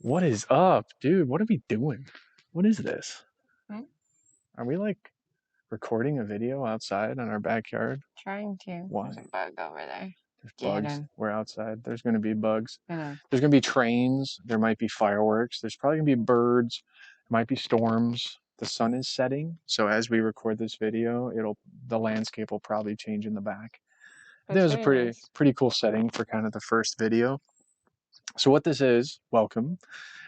What is up, dude? What are we doing? What is this? Hmm? Are we like recording a video outside on our backyard? Trying to. Why? There's a bug over there. There's Get bugs. him. We're outside. There's going to be bugs. Gonna. There's going to be trains. There might be fireworks. There's probably going to be birds. There might be storms. The sun is setting. So as we record this video, the landscape will probably change in the back. I think it was a That's very nice. pretty cool setting for kind of the first video. So what this is, welcome.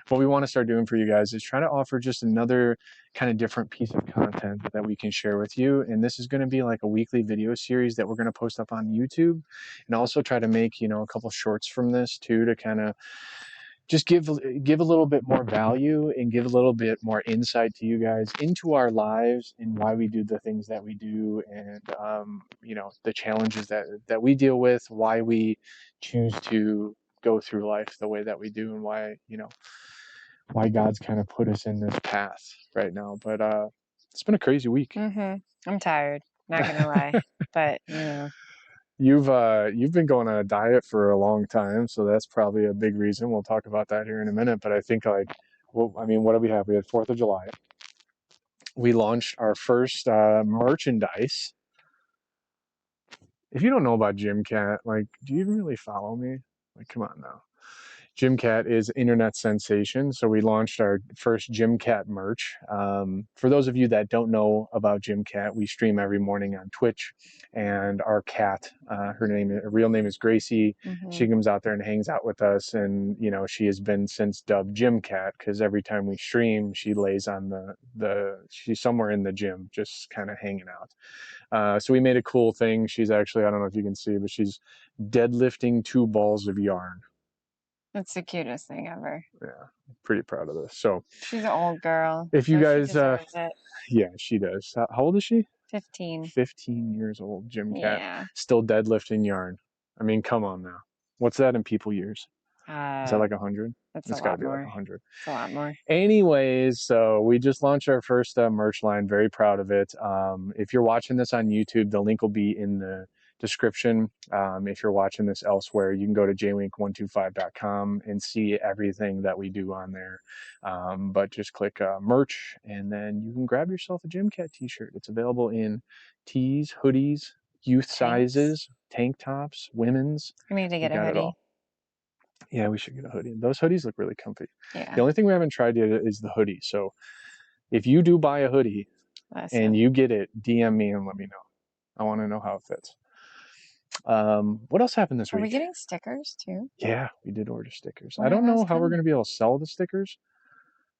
What we want to start doing for you guys is try to offer just another kind of different piece of content that we can share with you. And this is going to be like a weekly video series that we're going to post up on YouTube, and also try to make, a couple shorts from this too, to kind of just give a little bit more value and give a little bit more insight to you guys into our lives and why we do the things that we do, and the challenges that we deal with, why we choose to go through life the way that we do, and why God's kind of put us in this path right now. But it's been a crazy week. I'm tired. Not gonna lie, but You've been going on a diet for a long time, so that's probably a big reason. We'll talk about that here in a minute. But I think what do we have? We had 4th of July. We launched our first merchandise. If you don't know about Gym Cat, do you even really follow me? Come on now. Gym Cat is internet sensation, so we launched our first Gym Cat merch. For those of you that don't know about Gym Cat, we stream every morning on Twitch, and our cat, her real name is Gracie. She comes out there and hangs out with us, and she has been since dubbed Gym Cat because every time we stream, she lays on she's somewhere in the gym, just kind of hanging out. So we made a cool thing. She's actually, I don't know if you can see, but she's deadlifting 2 balls of yarn. That's the cutest thing ever. Yeah, pretty proud of this. So she's an old girl. If you guys, she deserves it. Yeah, she does. How old is she? 15. 15 years old, Gym Cat. Yeah. Still deadlifting yarn. I mean, come on now. What's that in people years? Is that like 100? It's got to be more. like 100. It's a lot more. Anyways, so we just launched our first merch line. Very proud of it. If you're watching this on YouTube, the link will be in the description. If you're watching this elsewhere, you can go to jwink125.com and see everything that we do on there. But just click merch, and then you can grab yourself a Gym Cat t-shirt. It's available in tees, hoodies, youth sizes, tank tops, women's. I need to get a hoodie. Yeah, we should get a hoodie. Those hoodies look really comfy. Yeah. The only thing we haven't tried yet is the hoodie. So if you do buy a hoodie and you get it, DM me and let me know. I want to know how it fits. What else happened this week? Are we getting stickers too? Yeah, we did order stickers. I don't know how we're going to be able to sell the stickers,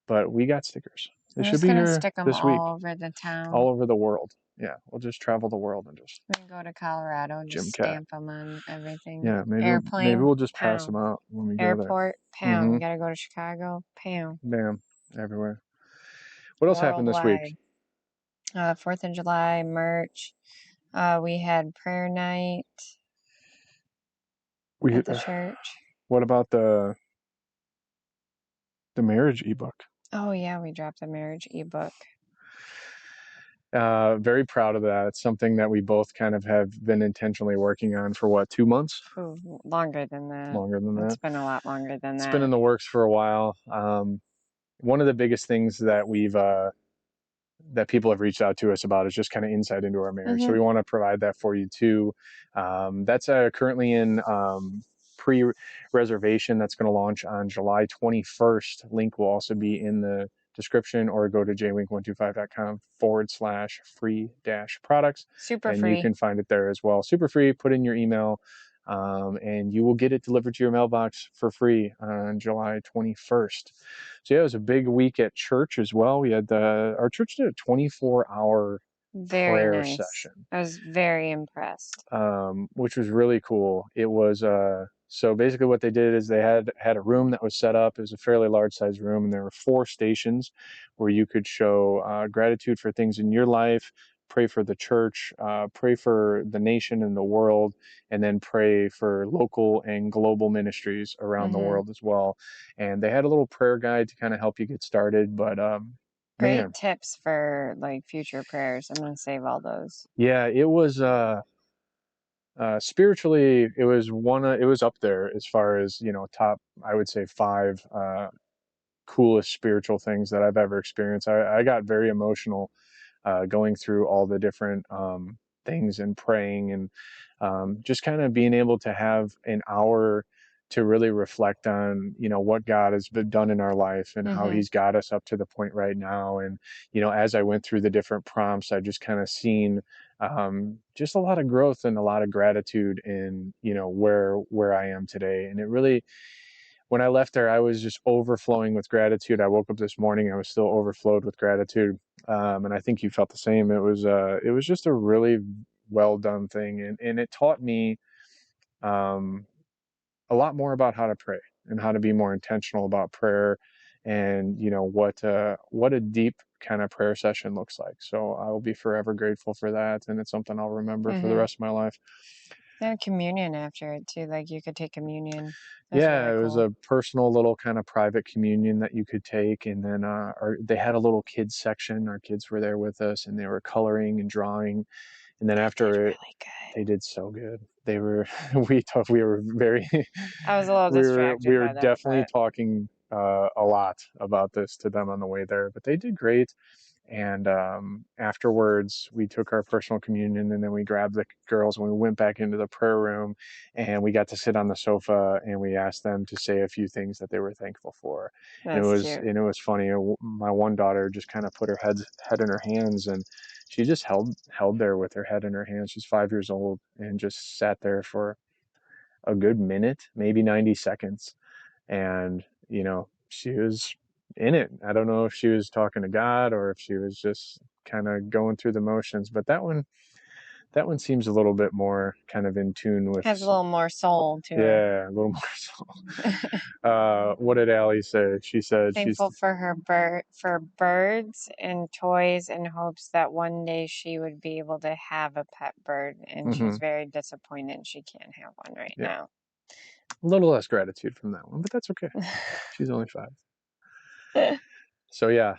but we got stickers. They should be here this week. All over the town. All over the world. Yeah, we'll just travel the world and just. We can go to Colorado and just stamp them on everything. Yeah, maybe we'll just pass them out when we go there. Airport, pound. We got to go to Chicago, pound. Bam, everywhere. What else happened this week? 4th of July merch. We had prayer night at the church. What about the marriage ebook? Oh yeah, we dropped the marriage ebook. Very proud of that. It's something that we both kind of have been intentionally working on for 2 months? Ooh, longer than that. Longer than that. It's been a lot longer than that. It's been in the works for a while. One of the biggest things that that people have reached out to us about is just kind of insight into our marriage. So we want to provide that for you too. That's currently in pre-reservation. That's going to launch on July 21st. Link will also be in the description, or go to jwink125.com/free-products. Super free. And you can find it there as well. Super free. Put in your email, and you will get it delivered to your mailbox for free on July 21st. So yeah, it was a big week at church as well. We had our church did a 24-hour prayer session. I was very impressed. Which was really cool. It was so basically what they did is they had a room that was set up. It was a fairly large size room, and there were 4 stations where you could show gratitude for things in your life, pray for the church, pray for the nation and the world, and then pray for local and global ministries around the world as well. And they had a little prayer guide to kind of help you get started. But great tips for future prayers. I'm going to save all those. Yeah, it was spiritually, it was up there as far as top, I would say 5 coolest spiritual things that I've ever experienced. I got very emotional going through all the different things and praying, and just kind of being able to have an hour to really reflect on, what God has been done in our life and how Mm-hmm. he's got us up to the point right now. And, as I went through the different prompts, I just kind of seen just a lot of growth and a lot of gratitude in, where I am today. And it really, when I left there, I was just overflowing with gratitude. I woke up this morning, I was still overflowed with gratitude. And I think you felt the same. It was just a really well done thing. And it taught me, um, a lot more about how to pray and how to be more intentional about prayer, and what a deep kind of prayer session looks like. So I will be forever grateful for that, and it's something I'll remember for the Mm-hmm. rest of my life. They communion after it too. Like you could take communion. That's Yeah, really it was cool. a personal little kind of private communion that you could take, and then they had a little kids section. Our kids were there with us, and they were coloring and drawing. And then They did after it, really good. they did so good. They were we were very I was a little we distracted were by that, definitely but talking a lot about this to them on the way there, but they did great. And afterwards, we took our personal communion, and then we grabbed the girls and we went back into the prayer room, and we got to sit on the sofa, and we asked them to say a few things that they were thankful for. And it that's was cute. and it was funny. My one daughter just kind of put her head in her hands, and she just held there with her head in her hands. She's 5 years old, and just sat there for a good minute, maybe 90 seconds. And, she was in it. I don't know if she was talking to God or if she was just kind of going through the motions, but that one seems a little bit more kind of in tune with, Has a little more soul to her. yeah, a little more so. What did Allie say? She said Thankful for her for birds and toys in hopes that one day she would be able to have a pet bird, and hmm she's very disappointed she can't have one right yeah, now. a little less gratitude from that one, but that's okay. She's only 5. So yeah,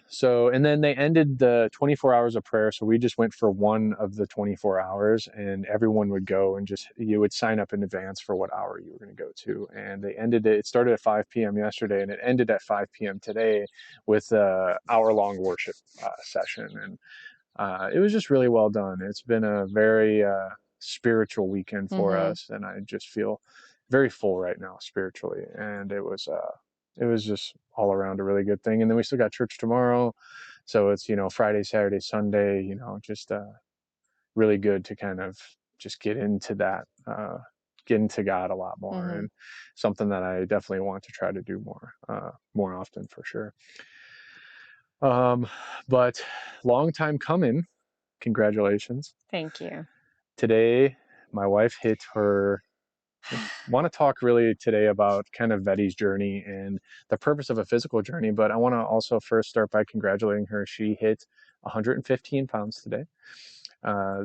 and then they ended the 24 hours of prayer. So we just went for one of the 24 hours, and everyone would go and just, you would sign up in advance for what hour you were going to go to. And they ended it. It started at 5 p.m. yesterday, and it ended at 5 p.m. today with a hour-long worship session. And it was just really well done. It's been a very spiritual weekend for Mm-hmm. us, and I just feel very full right now spiritually. And it was just all around a really good thing. And then we still got church tomorrow, so it's Friday, Saturday, Sunday. Just really good to kind of just get into that. Get into God a lot more, Mm-hmm. and something that I definitely want to try to do more often for sure. But long time coming. Congratulations. Thank you. Today, my wife hit her. Want to talk really today about kind of Vetty's journey and the purpose of a physical journey, but I want to also first start by congratulating her. She hit 115 pounds today.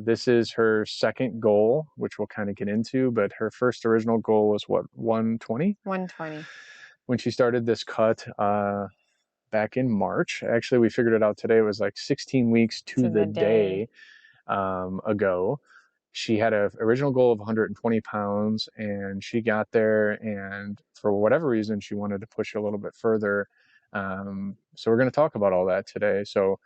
This is her second goal, which we'll kind of get into, but her first original goal was what, 120? 120 When she started this cut back in March. Actually, we figured it out today. It was like 16 weeks to to the the day. day ago. She had an original goal of 120 pounds, and she got there, and for whatever reason she wanted to push a little bit further. So we're going to talk about all that today. So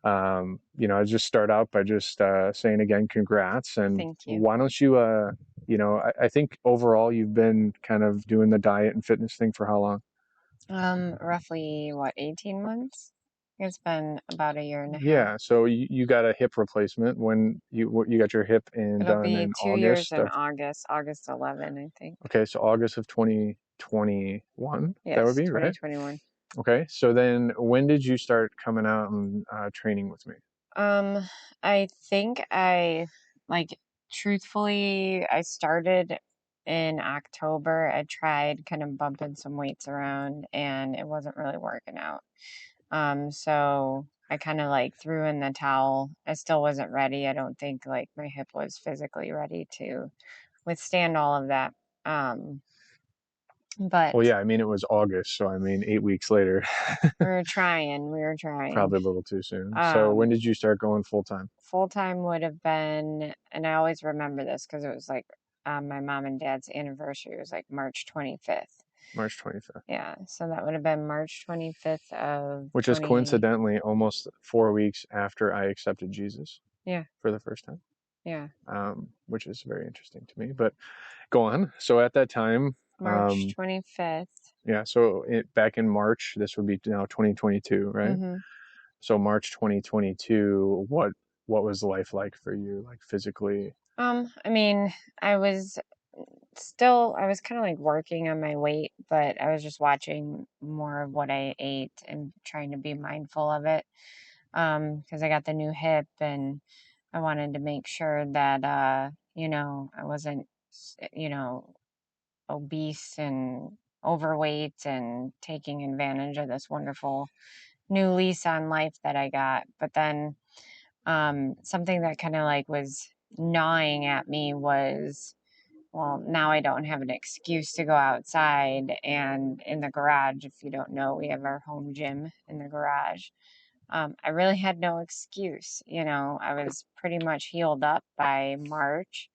I just start out by just saying again, congrats. And Thank you. why don't you I think overall you've been kind of doing the diet and fitness thing for how long? Roughly what, 18 months? It's been about a year and a half. Yeah, so you got a hip replacement when you got your hip It'll done be in 2 years August in of. August, August 11, I think. Okay, so August of 2021, that would Yes, be right. 2021. Okay, so then when did you start coming out and training with me? Um, I think like, truthfully, I started in October. I tried kind of bumping some weights around and it wasn't really working out. So I kind of like threw in the towel. I still wasn't ready. I don't think like my hip was physically ready to withstand all of that. Um, but Well, yeah, I mean it was August, so I mean 8 weeks later, we were trying. probably a little too soon. So when Um, did you start going full time? Full time would have been, and I always remember this because it was like my mom and dad's anniversary was like March 25th. March 25th, Yeah, so that would have been March 25th of which is 20. coincidentally almost 4 weeks after I accepted Jesus Yeah, for the first time, yeah. which is very interesting to me. But go on. So at that time, March 25th. yeah, so back in March, this would be now 2022, right? Mm-hmm. So March 2022, what was life like for you, like physically? I mean, I was I was kind of like working on my weight, but I was just watching more of what I ate and trying to be mindful of it. Because I got the new hip and I wanted to make sure that, I wasn't, obese and overweight and taking advantage of this wonderful new lease on life that I got. But then, something that kind of like was gnawing at me was, well, now I don't have an excuse to go outside and in the garage. If you don't know, we have our home gym in the garage. I really had no excuse. I was pretty much healed up by March.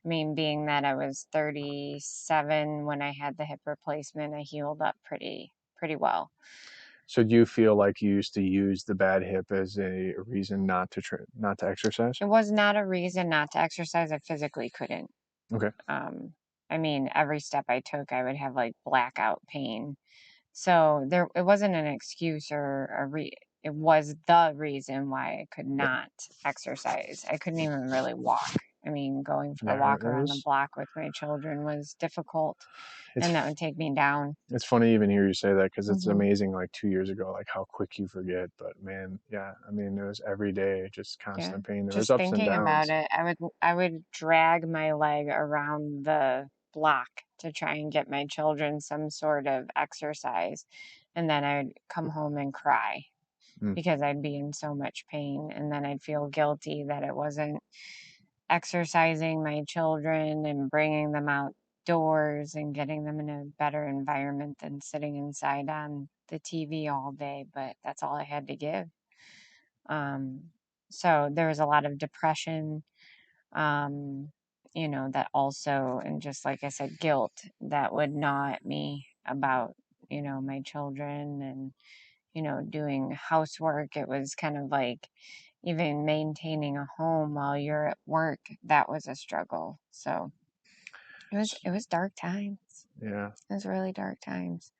I mean, being that I was 37 when I had the hip replacement, I healed up pretty well. So do you feel like you used to use the bad hip as a reason not to exercise? It was not a reason not to exercise. I physically couldn't. Okay. Um, I mean, every step I took, I would have like blackout pain. So it wasn't an excuse or it was the reason why I could Yeah. not exercise. I couldn't even really walk. I mean, going for a Yeah, walk around the block with my children was difficult, it's and that would take me down. it's funny even hear you say that because it's Hmm. amazing like 2 years ago like how quick you forget. But man, yeah, I mean it was every day, just Yeah. constant pain. There was Just ups and thinking about downs. it, I would drag my leg around the block to try and get my children some sort of exercise, and then I would come home and cry Mm. because I'd be in so much pain. And then I'd feel guilty that it wasn't exercising my children and bringing them outdoors and getting them in a better environment than sitting inside on the TV all day. But that's all I had to give. Um, so there was a lot of depression, um, that also, and just like I said, guilt that would gnaw at me about, my children and doing housework. It was kind of like even maintaining a home while you're at work, that was a struggle. So it was dark times. Yeah. It was really dark times.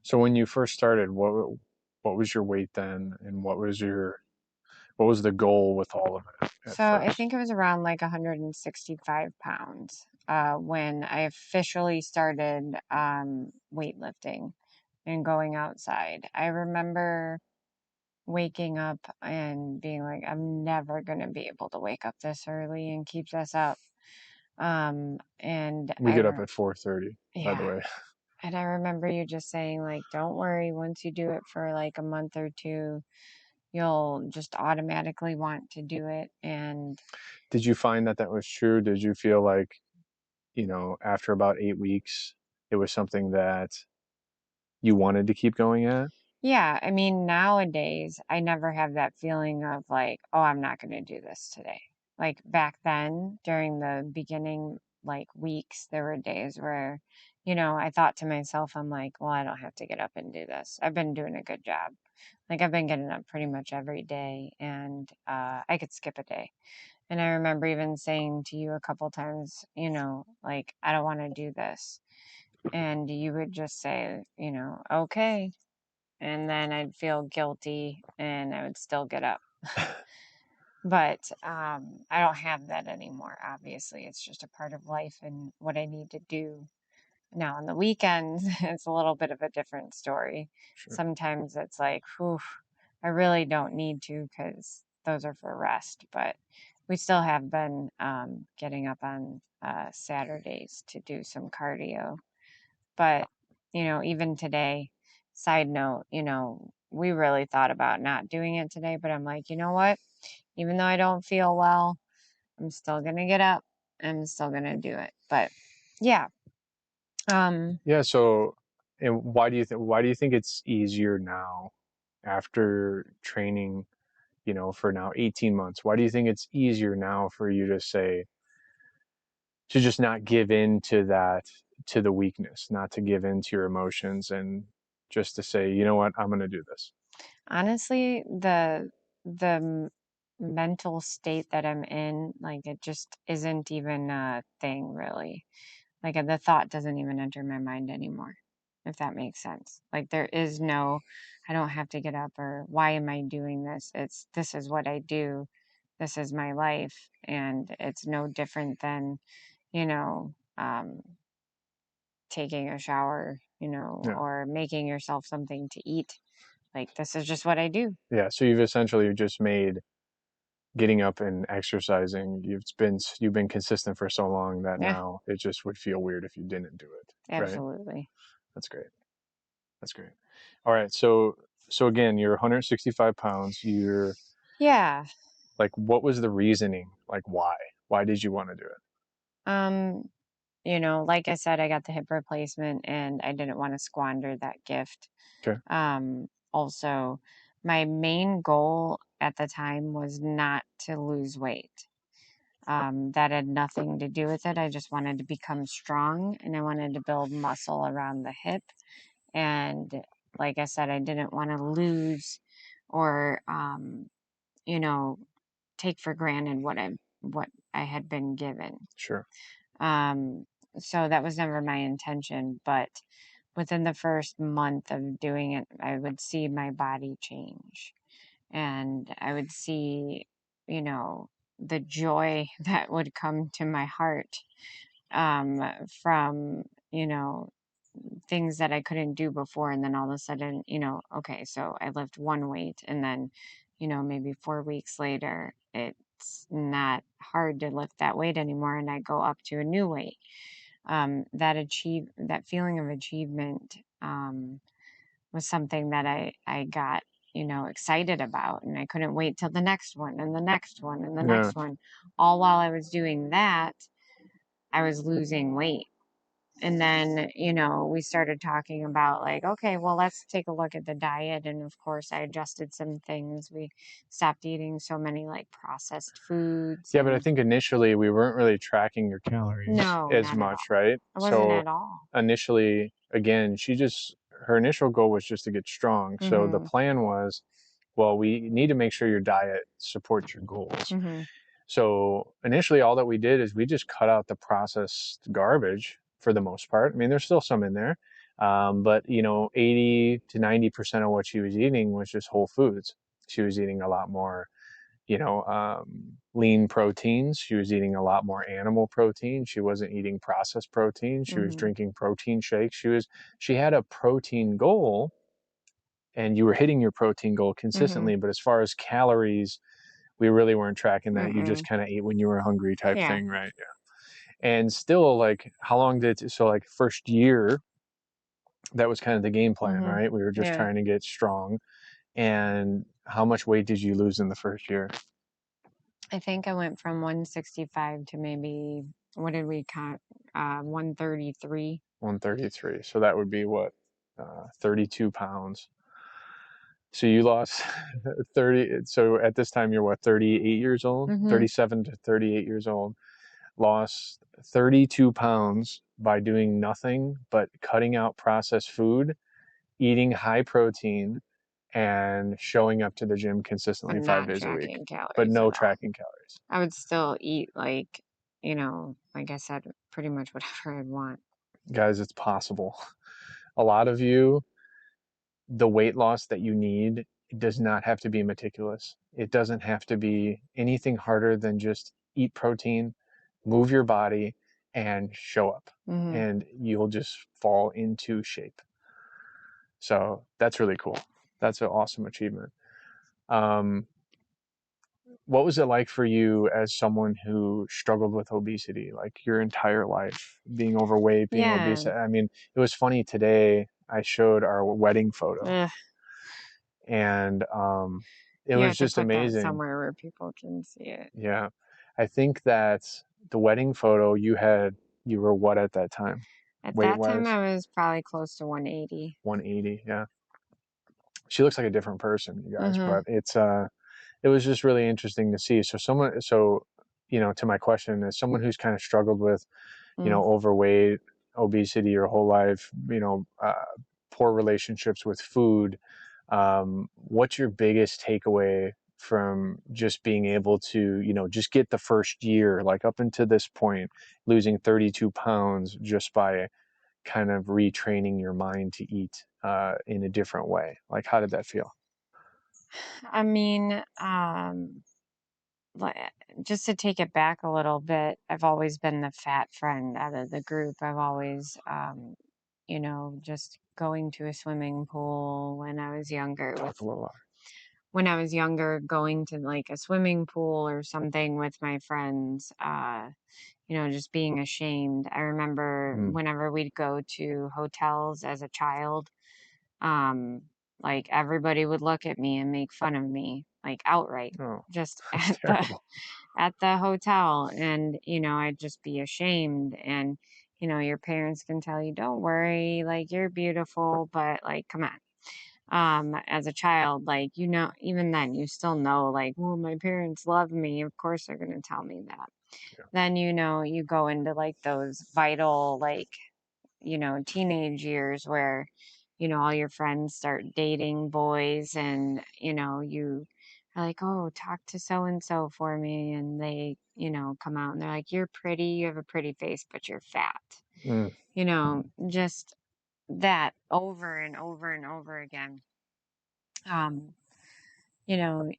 So when you first started, what was your weight then, and what was the goal with all of it at So I first? think it was around like 165 pounds when I officially started weightlifting and going outside. I remember waking up and being like, I'm never going to be able to wake up this early and keep this up. And We get up at 4:30, by the yeah. way. And I remember you just saying, like, don't worry, once you do it for like a month or two, you'll just automatically want to do it. And Did you find that was true? Did you feel like, after about 8 weeks, it was something that you wanted to keep going at? yeah, I mean, nowadays, I never have that feeling of like, oh, I'm not going to do this today. Like back then, during the beginning, like weeks, there were days where, I thought to myself, I'm like, well, I don't have to get up and do this. I've been doing a good job. Like I've been getting up pretty much every day and I could skip a day. And I remember even saying to you a couple times, like, I don't want to do this. And you would just say, okay. And then I'd feel guilty and I would still get up. But I don't have that anymore. Obviously, it's just a part of life and what I need to do. Now, on the weekends, it's a little bit of a different story. Sure. Sometimes it's like, whew, I really don't need to because those are for rest. But we still have been getting up on Saturdays to do some cardio. But, even today, side note, we really thought about not doing it today, but I'm like, you know what? Even though I don't feel well, I'm still going to get up. I'm still going to do it. But yeah. Um, Yeah, so and why do you think it's easier now after training, for now 18 months? Why do you think it's easier now for you to say to just not give in to that to the weakness, not to give in to your emotions, and just to say, you know what, I'm going to do this. Honestly, the mental state that I'm in, like it just isn't even a thing really. Like the thought doesn't even enter my mind anymore, if that makes sense. Like there is no, I don't have to get up or why am I doing this? It's this is what I do. This is my life, and it's no different than, you know, taking a shower, Yeah. or making yourself something to eat. Like this is just what I do. Yeah. So you've essentially just made getting up and exercising, you've been consistent for so long that Yeah, now it just would feel weird if you didn't do it. Right? absolutely. That's great. That's great. All right. So again, you're 165 pounds. You're Yeah. like, what was the reasoning? Like, why? Why did you want to do it? Um, like I said, I got the hip replacement and I didn't want to squander that gift. Okay. Also, my main goal at the time was not to lose weight. That had nothing to do with it. I just wanted to become strong and I wanted to build muscle around the hip. And like I said, I didn't want to lose or, you know, take for granted what I had been given. Sure. Um, so that was never my intention, but within the first month of doing it, I would see my body change and I would see, you know, the joy that would come to my heart from, you know, things that I couldn't do before. And then all of a sudden, okay, so I lift one weight and then, maybe 4 weeks later, it's not hard to lift that weight anymore. And I go up to a new weight. That feeling of achievement was something that I got, excited about. And I couldn't wait till the next one and the next one and the Yeah. next one. All while I was doing that, I was losing weight. And then, we started talking about like, okay, well, let's take a look at the diet. And of course, I adjusted some things. We stopped eating so many like processed foods Yeah, but I and think initially we weren't really tracking your calories no, as not at much, all. right? It wasn't So at all. initially, again, her initial goal was just to get strong. So the Mm-hmm. plan was, well, we need to make sure your diet supports your goals. Mm-hmm. So initially, all that we did is we just cut out the processed garbage for the most part. I mean, there's still some in there, but 80 to 90% of what she was eating was just whole foods. She was eating a lot more, lean proteins. She was eating a lot more animal protein. She wasn't eating processed protein. She was Mm-hmm. drinking protein shakes. She had a protein goal, and you were hitting your protein goal Mm-hmm. consistently. But as far as calories, we really weren't tracking that. You just Mm-mm. kind of ate when you were hungry type Yeah. thing, right? Yeah. And still, like, how long so like first year, that was kind of the game plan, Mm-hmm. right? We were just Yeah. trying to get strong. And how much weight did you lose in the first year? I think I went from 165 to maybe, what did we count? 133. 133. So that would be what, 32 pounds. So you lost 30. So at this time, you're what, 38 years old? Mm-hmm. 37 to 38 years old. Lost 32 pounds by doing nothing but cutting out processed food, eating high protein, and showing up to the gym But consistently five not days a week, tracking but calories no at all. tracking calories. I would still eat like, like I said, pretty much whatever I'd want. Guys, it's possible. A lot of you, the weight loss that you need does not have to be meticulous. It doesn't have to be anything harder than just eat protein, move your body, and show up. Mm-hmm. And you'll just fall into shape. So that's really cool. That's an awesome achievement. Um, what was it like for you as someone who struggled with obesity, like your entire life, being overweight, being obese? Yeah. I mean, it was funny today. I showed our wedding photo, Ugh. and it You was have to just put that amazing. somewhere where people can see it. Yeah, I think that the wedding photo you were what at that time, At weight that time, wise? I was probably close to 180. 180. Yeah, she looks like a different person, you guys. Mm-hmm. But it was just really interesting to see. So to my question, as someone who's kind of struggled with Mm. overweight, obesity your whole life, poor relationships with food. What's your biggest takeaway from just being able to, just get the first year, like up until this point, losing 32 pounds just by kind of retraining your mind to eat in a different way? Like, how did that feel? I mean, like, just to take it back a little bit, I've always been the fat friend out of the group. I've always, just going to a swimming pool when I was younger Talk a little louder. when I was younger, going to like a swimming pool or something with my friends, just being ashamed. I remember Mm. whenever we'd go to hotels as a child, um, like everybody would look at me and make fun of me, like outright, Oh, just that's terrible. at the hotel. And, I'd just be ashamed. And, your parents can tell you, don't worry, like you're beautiful, but like, come on. As a child, like, even then you still know, like, well, my parents love me. Of course they're going to tell me that. Yeah. Then, you go into like those vital, like, teenage years where, all your friends start dating boys and, you are like, oh, talk to so and so for me. And they, come out and they're like, you're pretty, you have a pretty face, but you're fat. Mm. Just that over and over and over again. Um, you know,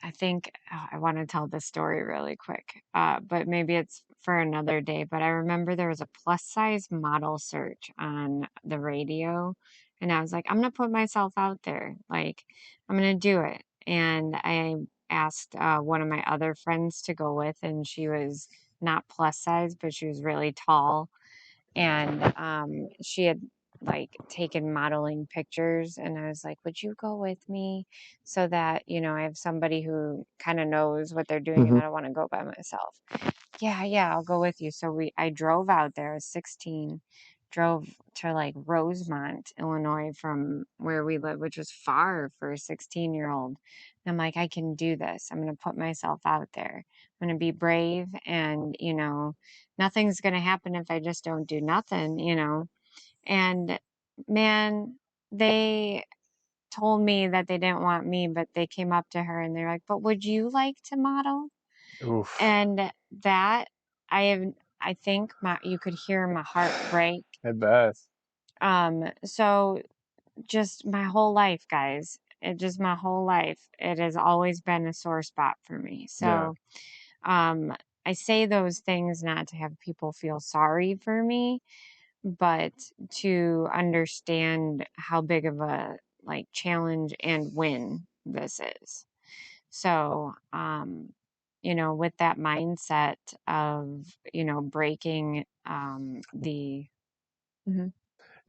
I think I want to tell this story really quick, but maybe it's for another day. But I remember there was a plus size model search on the radio, and I was like, I'm going to put myself out there. Like, I'm going to do it. And I asked one of my other friends to go with, and she was not plus size, but she was really tall. And she had like taken modeling pictures, and I was like, would you go with me so that I have somebody who kind of knows what they're doing and Mm-hmm. I don't want to go by myself. Yeah, I'll go with you. So I drove out there. I was 16, drove to like Rosemont, Illinois from where we live, which was far for a 16-year-old. And I'm like, I can do this. I'm going to put myself out there. I'm going to be brave, and nothing's going to happen if I just don't do nothing. And man, they told me that they didn't want me, but they came up to her and they're like, but would you like to model? Oof. And that I have, I think you could hear my heart break. I bet. So just my whole life, guys, my whole life, it has always been a sore spot for me. Yeah. So, I say those things not to have people feel sorry for me, but to understand how big of a like challenge and win this is. So, with that mindset of, breaking the. Mhm.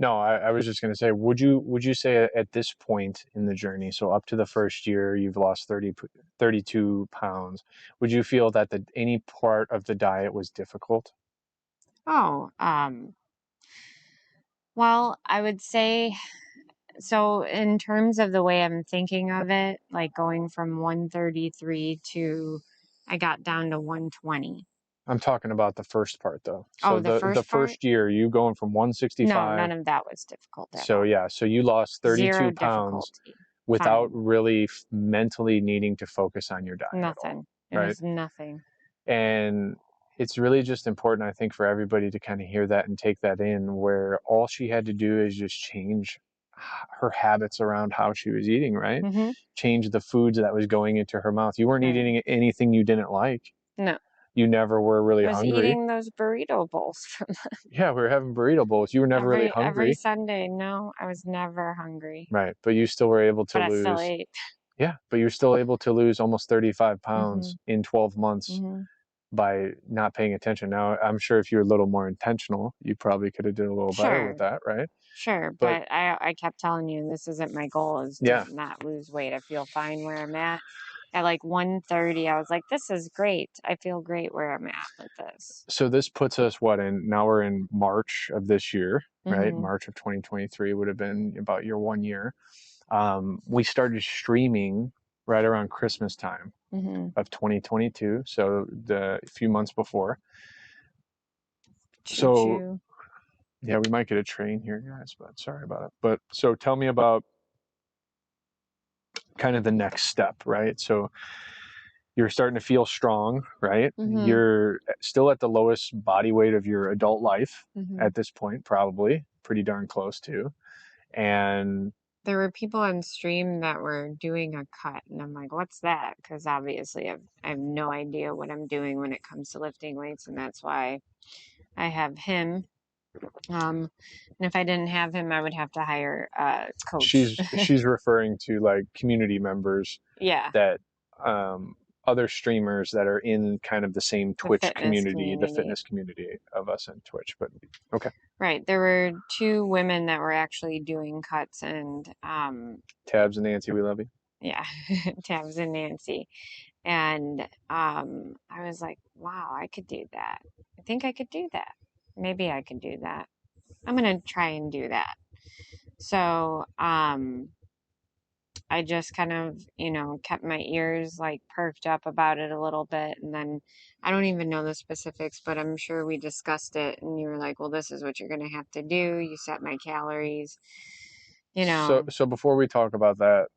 No, I was just going to say, would you say at this point in the journey, so up to the first year, you've lost 32 pounds, would you feel that any part of the diet was difficult? Oh, well, I would say so in terms of the way I'm thinking of it, like going from 133 to I got down to 120. I'm talking about the first part though. Oh, So the the first part? first year, you going from No, 165. none of that was difficult at So all. yeah, so you lost Zero 32 pounds difficulty. without Fine. really mentally needing to focus on your diet at all, Nothing. It right? was nothing. And it's really just important, I think, for everybody to kind of hear that and take that in, where all she had to do is just change her habits around how she was eating, right? Mm-hmm. Change the foods that was going into her mouth. You weren't Right. eating anything you didn't like. No. You never were really I was hungry. eating those burrito bowls from Yeah, we were having burrito bowls. You were never really every hungry. Sunday. No, I was never hungry. Right. But you still were able to But I still lose. ate. Yeah, but you're still able to lose almost 35 Mm-hmm. pounds in 12 months Mm-hmm. by not paying attention. Now, I'm sure if you were a little more intentional, you probably could have did a little better with Sure. that, right? Sure, But but I kept telling you this isn't my goal, is to yeah, not lose weight. I feel fine where I'm at. At like 130, I was like, this is great. I feel great where I'm at with this. so this puts us now we're in March of this year, right? Mm-hmm. March of 2023 would have been about your 1 year. We started streaming right around Christmas time Mm-hmm. of 2022, so the few months before. Choo So choo. Yeah, we might get a train here, guys, but sorry about it. But so tell me about kind of the next step, right? So you're starting to feel strong, right? Mm-hmm. You're still at the lowest body weight of your adult life Mm-hmm. at this point, probably pretty darn close to. And There were people on stream that were doing a cut, and I'm like, "What's that?" Because obviously, I have no idea what I'm doing when it comes to lifting weights, and that's why I have him. And if I didn't have him, I would have to hire a coach. she's referring to like community members Yeah, that other streamers that are in kind of the same the Twitch fitness community, the community. fitness community of us in Twitch. But okay. Right. There were two women that were actually doing cuts, and Tabs and Nancy, we love you. yeah, Tabs and Nancy. And I was like, wow, I could do that. I think I could do that. Maybe I could do that. I'm gonna try and do that. So I just kind of, kept my ears like perked up about it a little bit. And then I don't even know the specifics, but I'm sure we discussed it. And you were like, well, this is what you're going to have to do. You set my calories, you So know. so before we talk about that,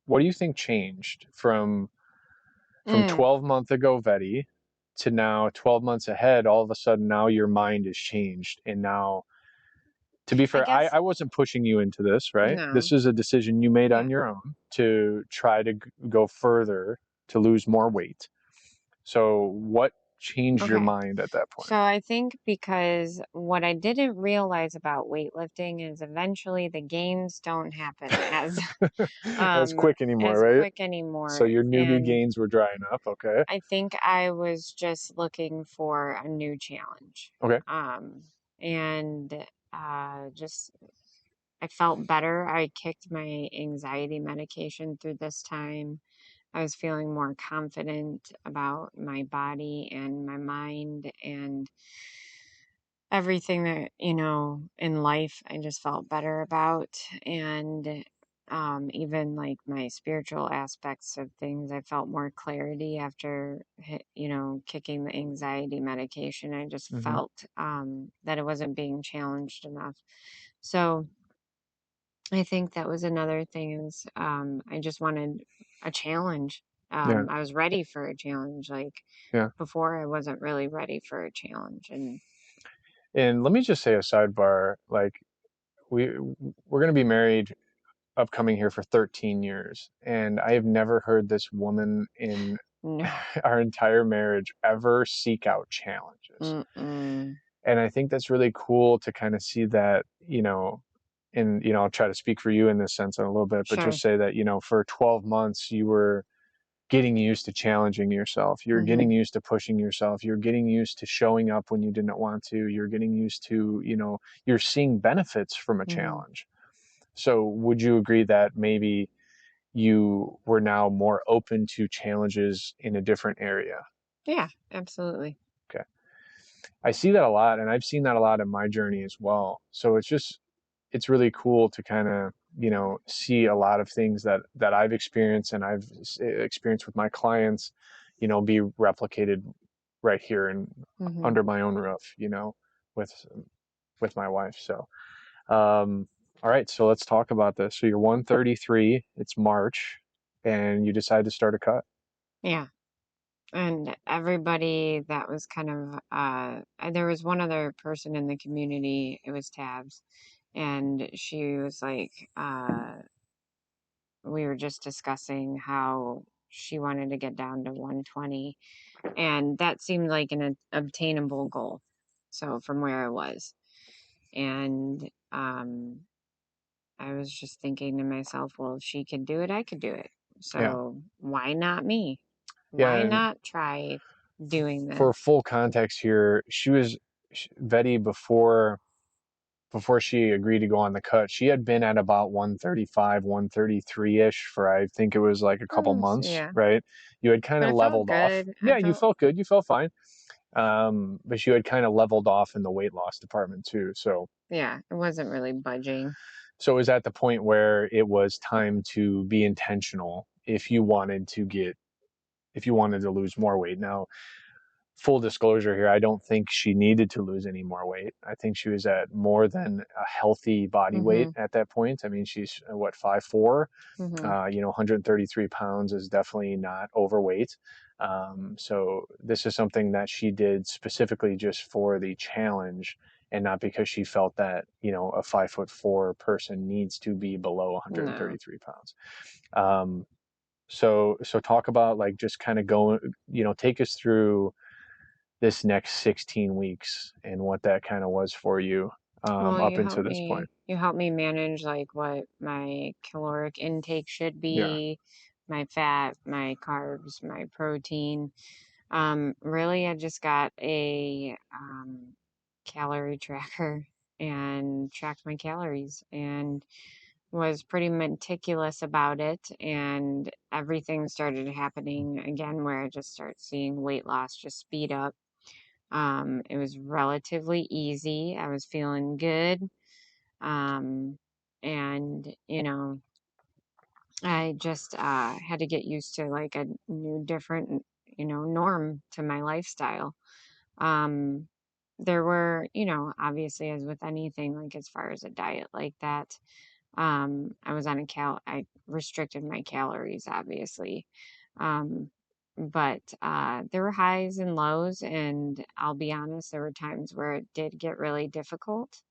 what do you think changed from Mm, 12 months ago Vetty to now 12 months ahead? All of a sudden now your mind has changed, and now, to be I fair, guess, I wasn't pushing you into this, right? no. This is a decision you made Yeah. on your own to try to go further to lose more weight. So what changed your Okay. mind at that So point? I think because what I didn't realize about weightlifting is eventually the gains don't happen As quick anymore, as right? quick So anymore. your newbie And gains were drying up. Okay. I think I was just looking for a new challenge. Okay. Um, and just I felt better. I kicked my anxiety medication through this time. I was feeling more confident about my body and my mind and everything that, in life I just felt better about. And even like my spiritual aspects of things, I felt more clarity after, kicking the anxiety medication. I just Hmm. felt that it wasn't being challenged enough. So I think that was another thing is I just wanted a challenge. Yeah. I was ready for a challenge. Like Yeah. before, I wasn't really ready for a challenge. And And let me just say a sidebar, like we're going to be married upcoming here for 13 years, and I have never heard this woman in no, our entire marriage ever seek out challenges. mm-mm, And I think that's really cool to kind of see that, and I'll try to speak for you in this sense in a little bit, but sure. just say that, for 12 months you were getting used to challenging yourself. You're Hmm. getting used to pushing yourself. You're getting used to showing up when you didn't want to. You're getting used to, you're seeing benefits from a Hmm. challenge. So would you agree that maybe you were now more open to challenges in a different area? Yeah, absolutely. Okay. I see that a lot, and I've seen that a lot in my journey as well. So it's really cool to kind of, see a lot of things that I've experienced and I've experienced with my clients, be replicated right here and Hmm. under my own roof, with with my wife. So, all right, so let's talk about this. So you're 133, it's March, and you decide to start a cut. Yeah. And everybody that was kind of, there was one other person in the community, it was Tabs, and she was like, we were just discussing how she wanted to get down to 120, and that seemed like an obtainable goal. So from where I was, and I was just thinking to myself, well, if she could do it, I could do it. Yeah. So why not me? Yeah, Why and not try doing for this? full context here, Vetty, before she agreed to go on the cut, she had been at about 135, 133-ish for, I think it was like a couple months, Yeah, right? You had kind but of it felt leveled off. good. I Yeah, you felt, felt good. You felt fine. But you had kind of leveled off in the weight loss department too. yeah, it wasn't really budging. So it was at the point where it was time to be intentional if you wanted to lose more weight. Now, full disclosure here, I don't think she needed to lose any more weight. I think she was at more than a healthy body weight Mhm. at that point. I mean, she's what, 5'4". Mhm. 133 pounds is definitely not overweight. So this is something that she did specifically just for the challenge and not because she felt that, a 5'4" person needs to be below No. 133 pounds. So talk about like just kind of going, take us through this next 16 weeks and what that kind of was for you Well, up until this point. you help me manage like what my caloric intake should Yeah. be, my fat, my carbs, my protein. Really, I just got a calorie tracker and tracked my calories and was pretty meticulous about it. And everything started happening again where I just start seeing weight loss just speed up. It was relatively easy. I was feeling good. Um, and, I just had to get used to like a new, different, norm to my lifestyle. Um, there were, obviously, as with anything, like as far as a diet like that, I was on I restricted my calories, obviously. Um, but there were highs and lows, and I'll be honest, there were times where it did get really difficult.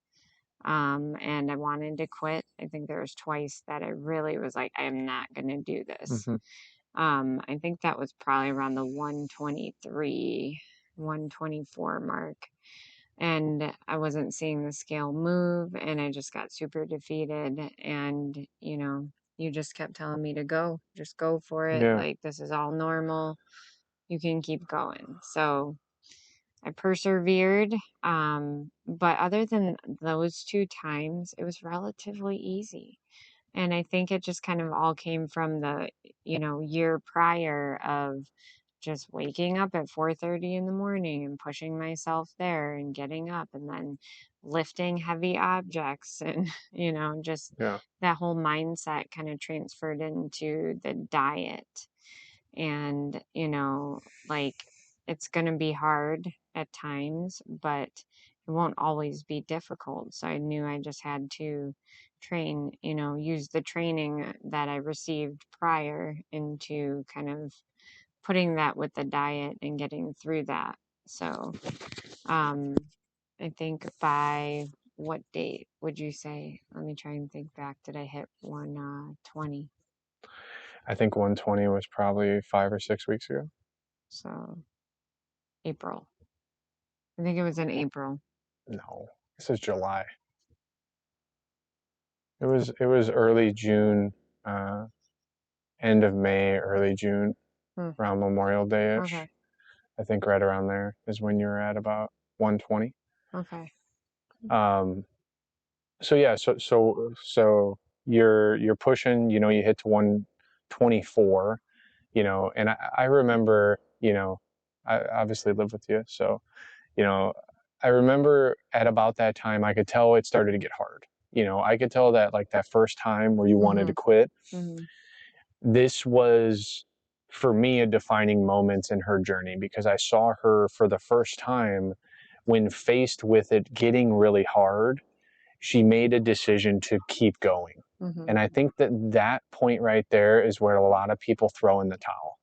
And I wanted to quit. I think there was twice that I really was like, I am not going to do this. Hmm. I think that was probably around the 123, 124 mark. And I wasn't seeing the scale move, and I just got super defeated. And, you just kept telling me to go, just go for it. Yeah. Like, this is all normal. You can keep going. So I persevered. But other than those two times, it was relatively easy. And I think it just kind of all came from the, year prior of just waking up at 4:30 in the morning and pushing myself there and getting up and then lifting heavy objects and, just Yeah. that whole mindset kind of transferred into the diet. And, like it's going to be hard at times, but it won't always be difficult. So I knew I just had to train, use the training that I received prior into kind of putting that with the diet and getting through that. So, um, I think by what date would you say? Let me try and think back. Did I hit 120? I think 120 was probably 5 or 6 weeks ago. So April. I think it was in April. No, this is July. It was early June, uh, end of May, early June, Hmm. around Memorial Day-ish. Okay. I think right around there is when you're at about 120. Okay. Um, so yeah, so you're pushing, you hit to 124, and I remember, I obviously live with you, so you know, I remember at about that time I could tell it started to get hard. I could tell that like that first time where you wanted to Mhm. quit, Mhm. this was for me a defining moment in her journey because I saw her for the first time when faced with it getting really hard, she made a decision to keep going. Mhm. And I think that that point right there is where a lot of people throw in the towel.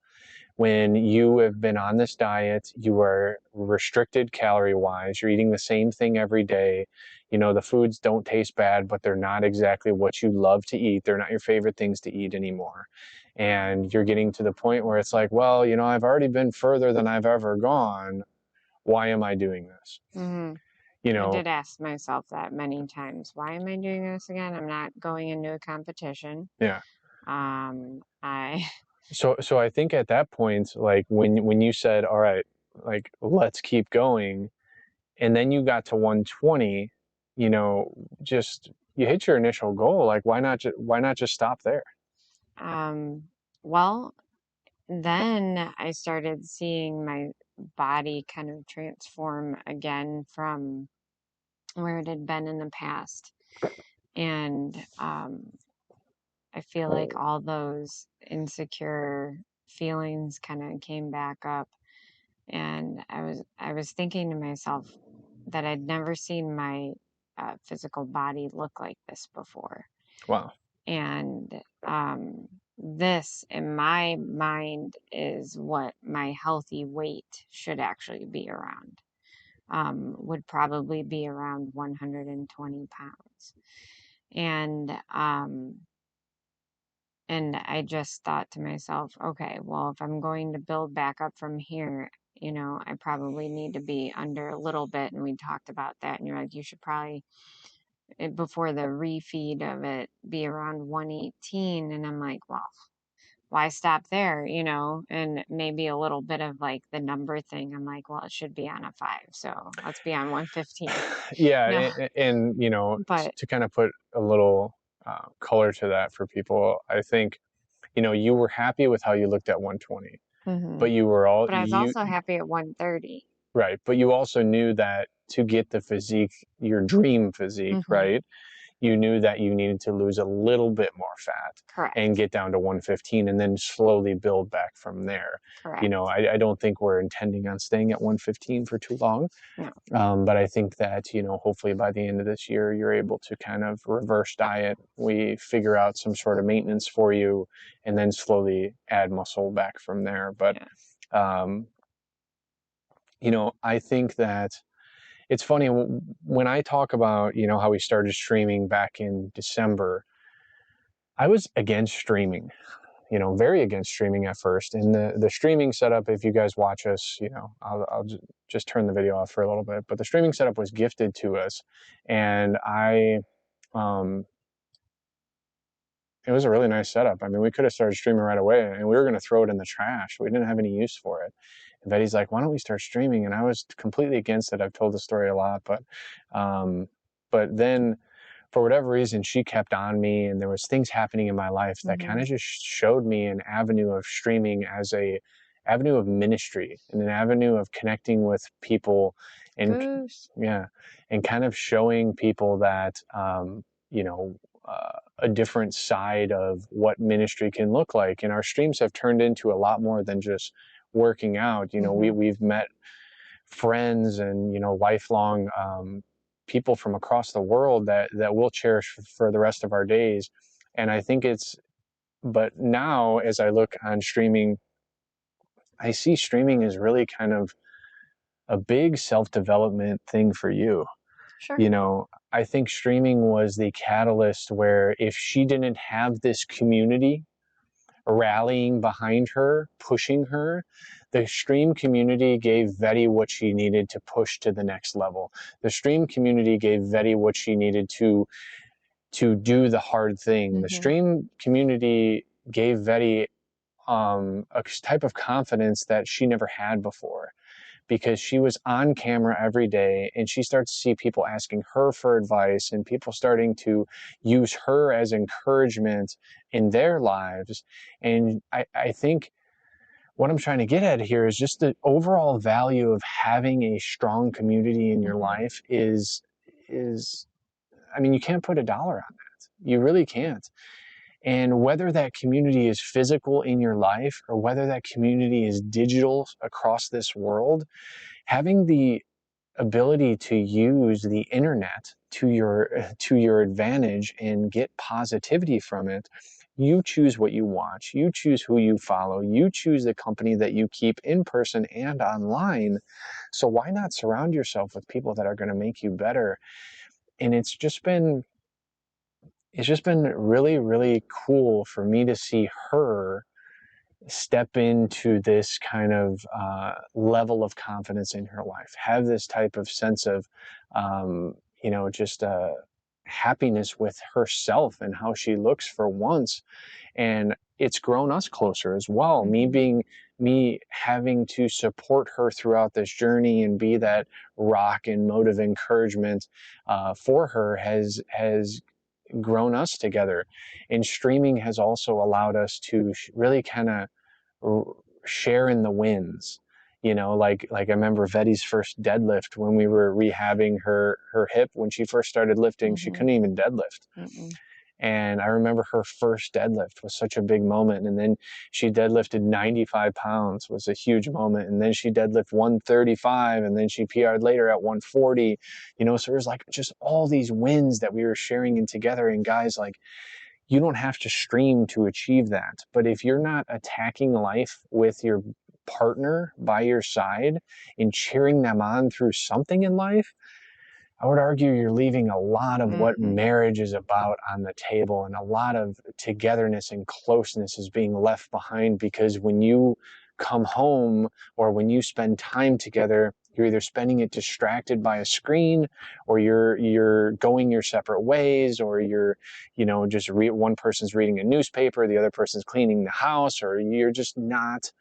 When you have been on this diet, you are restricted calorie wise, you're eating the same thing every day. The foods don't taste bad, but they're not exactly what you love to eat. They're not your favorite things to eat anymore. And you're getting to the point where it's like, well, I've already been further than I've ever gone. Why am I doing this? Mhm. You I know, did ask myself that many times. Why am I doing this again? I'm not going into a competition. yeah. I So I think at that point, like when you said, all right, like let's keep going, and then you got to 120, just you hit your initial goal. Like why not just stop there? um well, then I started seeing my body kind of transform again from where it had been in the past. And I feel like all those insecure feelings kind of came back up. And I was thinking to myself that I'd never seen my physical body look like this before. Wow. And this, in my mind, is what my healthy weight should actually be around. Would probably be around 120 pounds. And and I just thought to myself, okay, well, if I'm going to build back up from here, you know, I probably need to be under a little bit. And we talked about that. And you're like, you should probably, before the refeed of it, be around 118. And I'm like, well, why stop there, you know? And maybe a little bit of like the number thing. I'm like, well, it should be on a 5. So let's be on 115. Yeah, No, and you know, but, to kind of put a little color to that for people, I think, you know, you were happy with how you looked at 120, hmm but you were all but I was you also happy at 130. right, but you also knew that to get the physique, your dream physique, hmm right? You knew that you needed to lose a little bit more fat and Correct. get down to 115 and then slowly build back from there. You know, Correct. I don't think we're intending on staying at 115 for too long. No. But I think that, you know, hopefully by the end of this year, you're able to kind of reverse diet. We figure out some sort of maintenance for you and then slowly add muscle back from there. But, Yeah. um, you know, I think that it's funny when I talk about, you know, how we started streaming back in December. I was against streaming, you know, very against streaming at first. And the streaming setup, if you guys watch us, you know, I'll just turn the video off for a little bit. But the streaming setup was gifted to us, and um, it was a really nice setup. I mean, we could have started streaming right away, and we were going to throw it in the trash. We didn't have any use for it. And Vetty's like, "Why don't we start streaming?" And I was completely against it. I've told the story a lot, um, but then for whatever reason, she kept on me, and there was things happening in my life that kind hmm of just showed me an avenue of streaming as a avenue of ministry and an avenue of connecting with people, and Boost. yeah, and kind of showing people that you know, a different side of what ministry can look like. And our streams have turned into a lot more than just working out. You know, hmm we've met friends and, you know, lifelong people from across the world that we'll cherish for the rest of our days. And I think it's, but now as I look on streaming, I see streaming as really kind of a big self-development thing for you. Sure. You know, I think streaming was the catalyst where if she didn't have this community rallying behind her, pushing her, the stream community gave Vetty what she needed to push to the next level. The stream community gave Vetty what she needed to do the hard thing. The hmm stream community gave Vetty a type of confidence that she never had before, because she was on camera every day and she starts to see people asking her for advice and people starting to use her as encouragement in their lives. And I think what I'm trying to get at here is just the overall value of having a strong community in your hmm life is I mean, you can't put a dollar on that. You really can't. And whether that community is physical in your life or whether that community is digital across this world, having the ability to use the internet to your advantage and get positivity from it. You choose what you watch, you choose who you follow, you choose the company that you keep in person and online. So why not surround yourself with people that are going to make you better? And it's just been really, really cool for me to see her step into this kind of level of confidence in her life, have this type of sense of, you know, just happiness with herself and how she looks for once. And it's grown us closer as well. hmm Me having to support her throughout this journey and be that rock and motive of encouragement for her has grown us together. And streaming has also allowed us to really kind of share in the wins. You know, like I remember Vetty's first deadlift when we were rehabbing her hip. When she first started lifting, she hmm couldn't even deadlift. Mm-mm. And I remember her first deadlift was such a big moment. And then she deadlifted 95 pounds, was a huge moment. And then she deadlifted 135, and then she PR'd later at 140. So it was like just all these wins that we were sharing in together. And guys, like, you don't have to stream to achieve that. But if you're not attacking life with your partner by your side and cheering them on through something in life, I would argue you're leaving a lot of what Mm-hmm. marriage is about on the table, and a lot of togetherness and closeness is being left behind, because when you come home or when you spend time together, you're either spending it distracted by a screen, or you're going your separate ways, or you're just one person's reading a newspaper, the other person's cleaning the house, or you're just not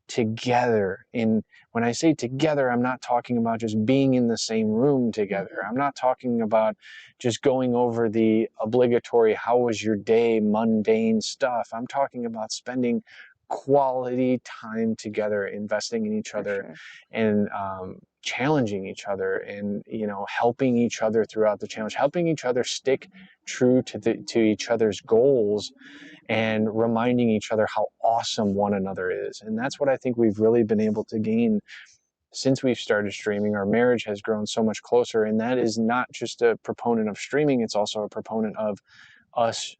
together. And when I say together, I'm not talking about just being in the same room together. I'm not talking about just going over the obligatory how was your day mundane stuff. I'm talking about spending quality time together, investing in each For other, sure. and challenging each other, and helping each other throughout the challenge, helping each other stick true to each other's goals, and reminding each other how awesome one another is. And that's what I think we've really been able to gain since we've started streaming. Our marriage has grown so much closer, and that is not just a proponent of streaming, it's also a proponent of us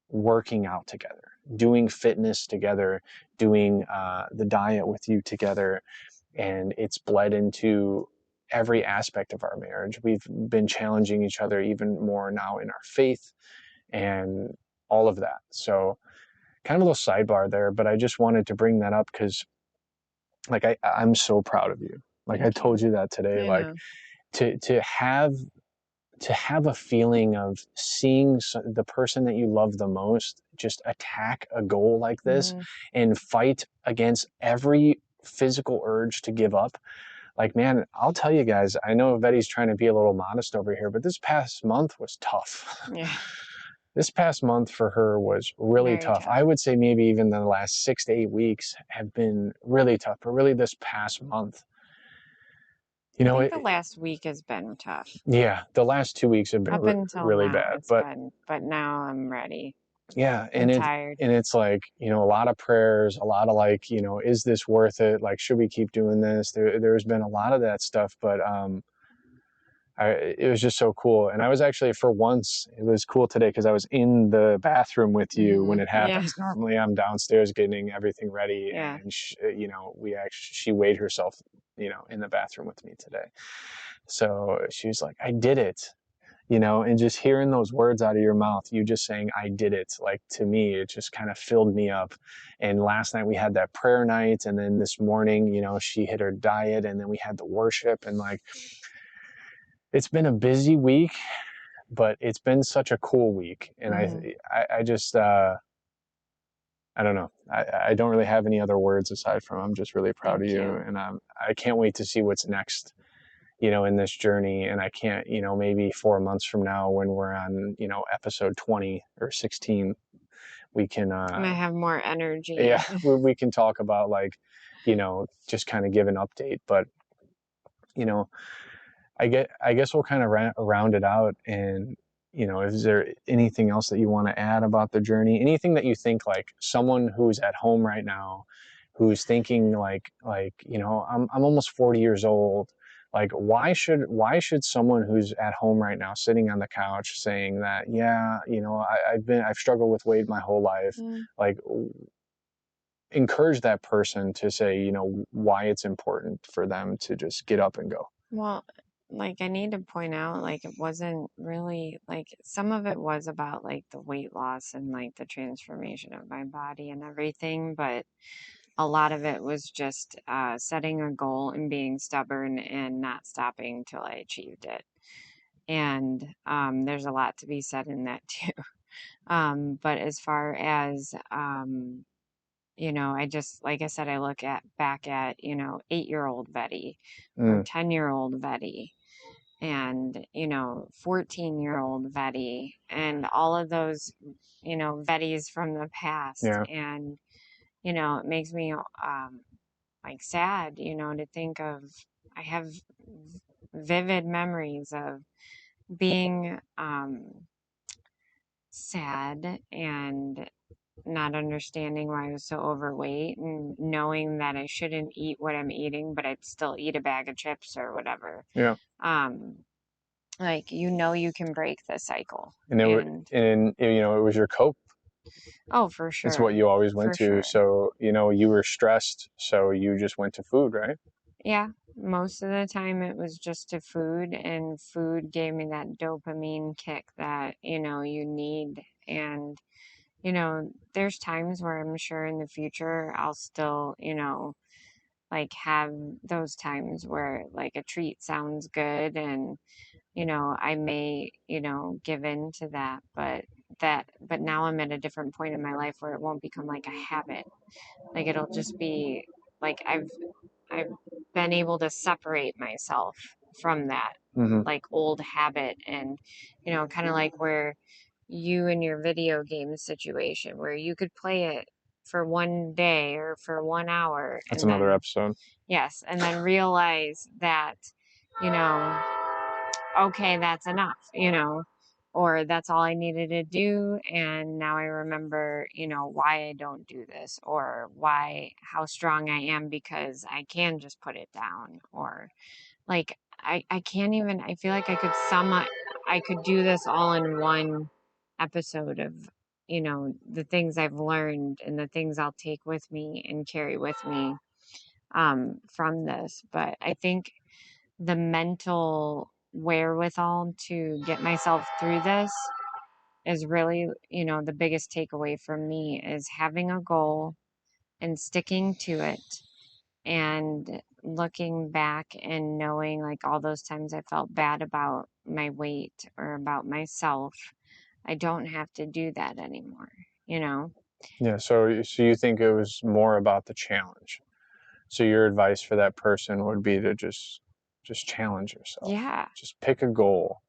working out together, doing fitness together, doing the diet with you together. And it's bled into every aspect of our marriage. We've been challenging each other even more now in our faith and all of that. So kind of a little sidebar there, but I just wanted to bring that up because like I'm so proud of you. Like I Thank told you. you that today, I like know. to have a feeling of seeing the person that you love the most just attack a goal like this Mm-hmm. and fight against every physical urge to give up. Like, man, I'll tell you guys, I know Vetty's trying to be a little modest over here, but this past month was tough. Yeah. This past month for her was really Very tough. tough. I would say maybe even the last 6 to 8 weeks have been really tough, but really this past month, I think it, the last week has been tough. yeah, the last 2 weeks have been Up until really now, bad. it's But been, but now I'm ready. yeah, I'm tired. it's like, a lot of prayers, a lot of like, is this worth it? Like, should we keep doing this? There's been a lot of that stuff, but it was just so cool. And I was actually, for once, it was cool today because I was in the bathroom with you when it Yeah. happens. Normally I'm downstairs getting everything ready, Yeah. and she weighed herself, in the bathroom with me today. So she was like, I did it, and just hearing those words out of your mouth, you just saying, I did it. Like, to me, it just kind of filled me up. And last night we had that prayer night. And then this morning, she hit her diet, and then we had the worship, and like, it's been a busy week, but it's been such a cool week. And Mm-hmm. I just, I don't know. I don't really have any other words aside from I'm just really proud of Thank you. you. And I can't wait to see what's next, in this journey. And I can't, maybe 4 months from now when we're on, episode 20 or 16, we can, I'm gonna have more energy. yeah, we can talk about like, just kind of give an update. But, you know, I guess we'll kind of round it out. And, is there anything else that you want to add about the journey? Anything that you think, like, someone who's at home right now, who's thinking like, I'm almost 40 years old. Like, why should someone who's at home right now, sitting on the couch, saying that, yeah, I've struggled with weight my whole life, Mm. like, encourage that person to say, why it's important for them to just get up and go. Well, like I need to point out, like it wasn't really like some of it was about like the weight loss and like the transformation of my body and everything, but a lot of it was just setting a goal and being stubborn and not stopping till I achieved it. And there's a lot to be said in that too. But as far as I just like I said, I look at back at 8-year-old Vetty or Mm, 10-year-old Vetty and 14-year-old Vetty and all of those Vettys from the past. yeah. And it makes me like sad to think of I have vivid memories of being sad and not understanding why I was so overweight and knowing that I shouldn't eat what I'm eating, but I'd still eat a bag of chips or whatever. Yeah. Um, like, you can break the cycle. And it was your cope. Oh, for It's what sure. you always went For to. sure. So, you were stressed, so you just went to food, right? Yeah. Most of the time it was just to food, and food gave me that dopamine kick that, you need. And, there's times where I'm sure in the future I'll still, like have those times where like a treat sounds good and I may give in to that, but now I'm at a different point in my life where it won't become like a habit. Like it'll just be like I've been able to separate myself from that Mm-hmm. like old habit. And kind of like where you in your video game situation where you could play it for one day or for 1 hour That's and another then episode. yes, and then realize that, you know, okay, that's enough, or that's all I needed to do. And now I remember, why I don't do this or how strong I am because I can just put it down. Or like, I can't even, I feel like I could do this all in one episode of, the things I've learned and the things I'll take with me and carry with me from this. But I think the mental wherewithal to get myself through this is really, the biggest takeaway from me is having a goal and sticking to it and looking back and knowing like all those times I felt bad about my weight or about myself, I don't have to do that anymore, you know? Yeah. So you think it was more about the challenge. So your advice for that person would be to just challenge yourself. Yeah. Just pick a goal,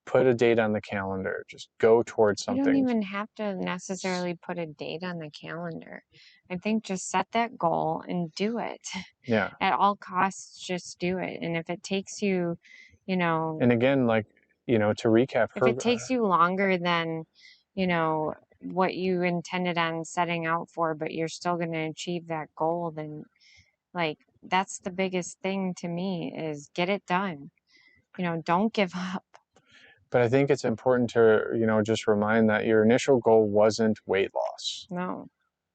put a date on the calendar, just go towards You don't something. even have to necessarily put a date on the calendar. I think just set that goal and do it. Yeah. At all costs, just do it. And if it takes you, you know, And again, like, to recap if her, it takes you longer than, what you intended on setting out for, but you're still going to achieve that goal, then like that's the biggest thing to me is get it done. Don't give up. but I think it's important to, just remind that your initial goal wasn't weight loss. No.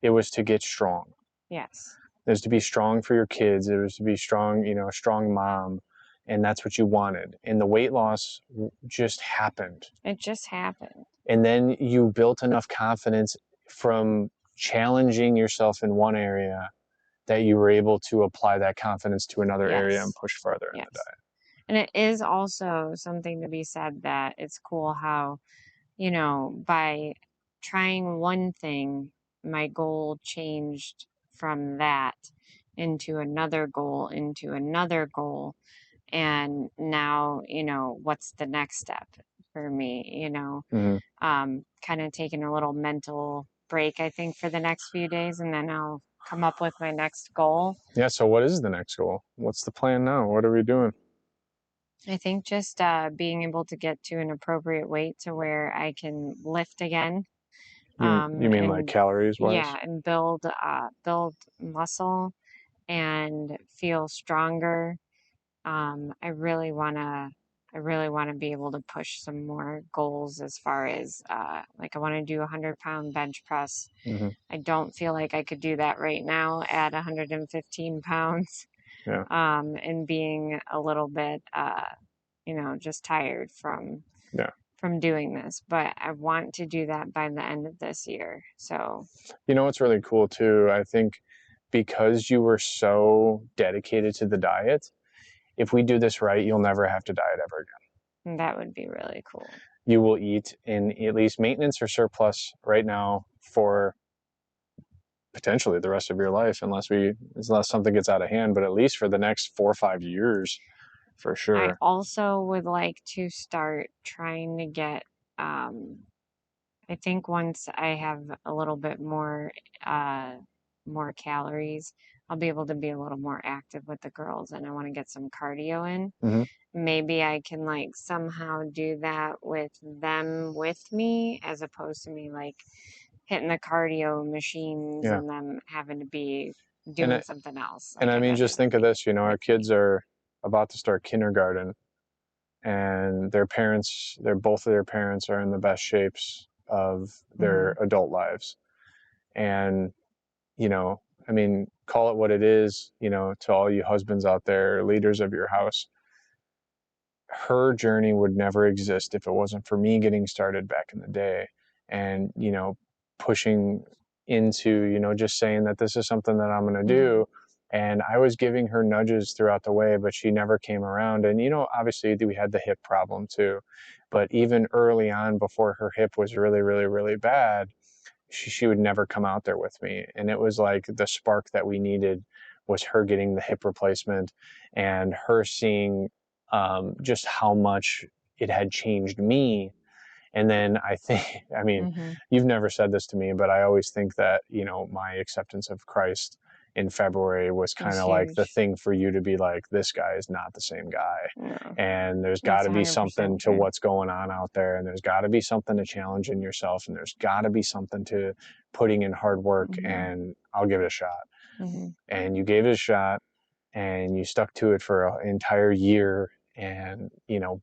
It was to get strong. Yes. It was to be strong for your kids. It was to be strong, a strong mom. And that's what you wanted. And the weight loss just happened. It just happened. And then you built enough confidence from challenging yourself in one area that you were able to apply that confidence to another area and Yes. push further in the Yes. diet. And it is also something to be said that it's cool how, by trying one thing, my goal changed from that into another goal, into another goal. And now, what's the next step for me, Mm-hmm. kind of taking a little mental break, I think, for the next few days, and then I'll come up with my next goal. Yeah. So what is the next goal? What's the plan now? What are we doing? I think just being able to get to an appropriate weight to where I can lift again, You mean like and calories wise? yeah, and build muscle and feel stronger. I really wanna be able to push some more goals as far as like I want to do a 100-pound bench press. Mm-hmm. I don't feel like I could do that right now at 115 pounds. Yeah. And being a little bit just tired Yeah. from doing this, but I want to do that by the end of this year. So, What's really cool too, I think because you were so dedicated to the diet, if we do this right, you'll never have to diet ever again. that would be really cool. You will eat in at least maintenance or surplus right now for potentially the rest of your life, unless something gets out of hand, but at least for the next 4 or 5 years, for I sure. also would like to start trying to get, I think once I have a little bit more calories, I'll be able to be a little more active with the girls, and I want to get some cardio in. Mm-hmm. Maybe I can like somehow do that with them with me, as opposed to me like hitting the cardio machines Yeah. and them having to be And doing something else. and Like I I'd mean, rather just them think of be this, our with me. kids are about to start kindergarten, and both of their parents are in the best shapes of their adult lives. And, I mean, call it what it is, to all you husbands out there, leaders of your house. Her journey would never exist if it wasn't for me getting started back in the day and, pushing into, just saying that this is something that I'm going to do. And I was giving her nudges throughout the way, but she never came around. And, obviously we had the hip problem too. But even early on, before her hip was really, really, really bad, she would never come out there with me. And it was like the spark that we needed was her getting the hip replacement and her seeing just how much it had changed me. And then I think, I mean, you've never said this to me, but I always think that, my acceptance of Christ in February was kind of like the thing for you to be like, this guy is not the same guy. No, And there's got that's to be something 100% to true. what's going on out there. And there's got to be something to challenge in yourself. And there's got to be something to putting in hard work. And I'll give it a shot. And you gave it a shot and you stuck to it for an entire year and,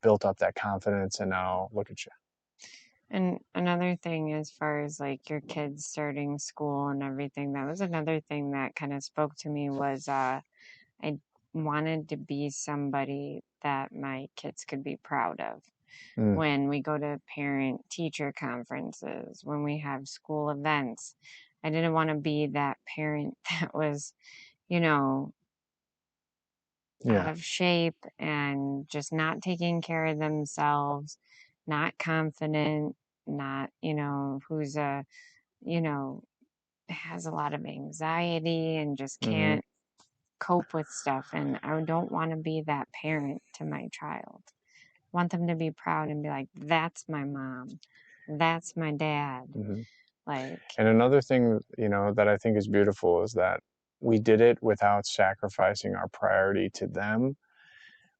built up that confidence. And now look at you. And another thing, as far as like your kids starting school and everything, that was another thing that kind of spoke to me was I wanted to be somebody that my kids could be proud of. When we go to parent teacher conferences, when we have school events, I didn't want to be that parent that was, out of shape and just not taking care of themselves, not confident, not, who's has a lot of anxiety and just can't cope with stuff. And I don't want to be that parent to my child. I want them to be proud and be like, that's my mom. That's my dad. Like, and another thing, that I think is beautiful is that we did it without sacrificing our priority to them.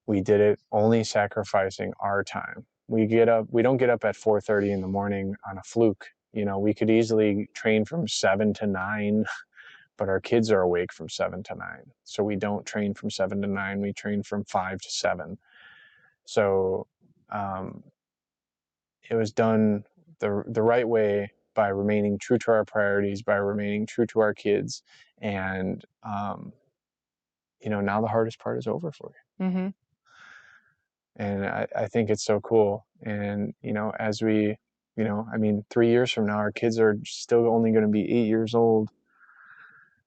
We did it only sacrificing our time. We don't get up at 4:30 in the morning on a fluke. We could easily train from 7 to 9, but our kids are awake from 7 to 9. So we don't train from 7 to 9. We train from 5 to 7. So it was done the right way by remaining true to our priorities, by remaining true to our kids. And, now the hardest part is over for you. And I think it's so cool. And, as we, I mean, 3 years from now, our kids are still only going to be 8 years old.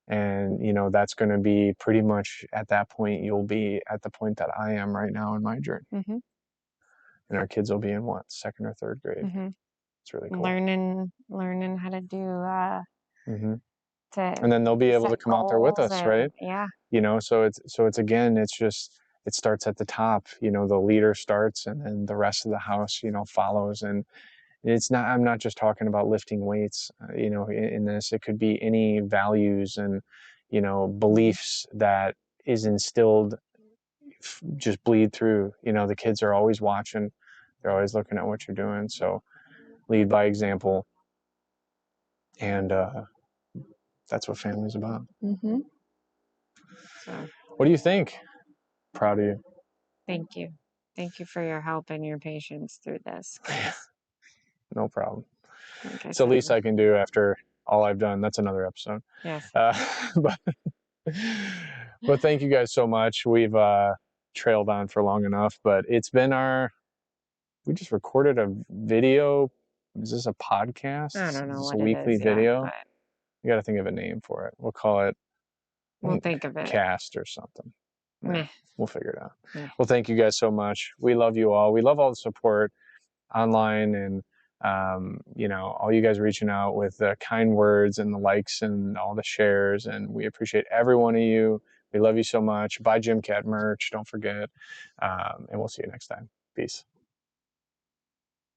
And, that's going to be pretty much at that point, you'll be at the point that I am right now in my journey. And our kids will be in what, 2nd or 3rd grade. It's really cool. Learning how to do, and then they'll be able to come out there with us, right? Yeah. So it's again, it starts at the top. The leader starts, and then the rest of the house, follows. And I'm not just talking about lifting weights, in this. It could be any values and, beliefs that is instilled, just bleed through. The kids are always watching. They're always looking at what you're doing. So lead by example. And that's what family's about. So, what do you think? Proud of you. Thank you. Thank you for your help and your patience through this. No problem. Like it's the least I can do after all I've done. That's another episode. Yes. But thank you guys so much. We've trailed on for long enough, but it's been we just recorded a video. Is this a podcast? I don't know is this what a weekly video? But You got to think of a name for it. We'll call it. We'll think of it. Cast or something. Meh. We'll figure it out. Meh. Well, thank you guys so much. We love you all. We love all the support online and, all you guys reaching out with the kind words and the likes and all the shares. And we appreciate every one of you. We love you so much. Buy Jim Cat merch. Don't forget. And we'll see you next time. Peace.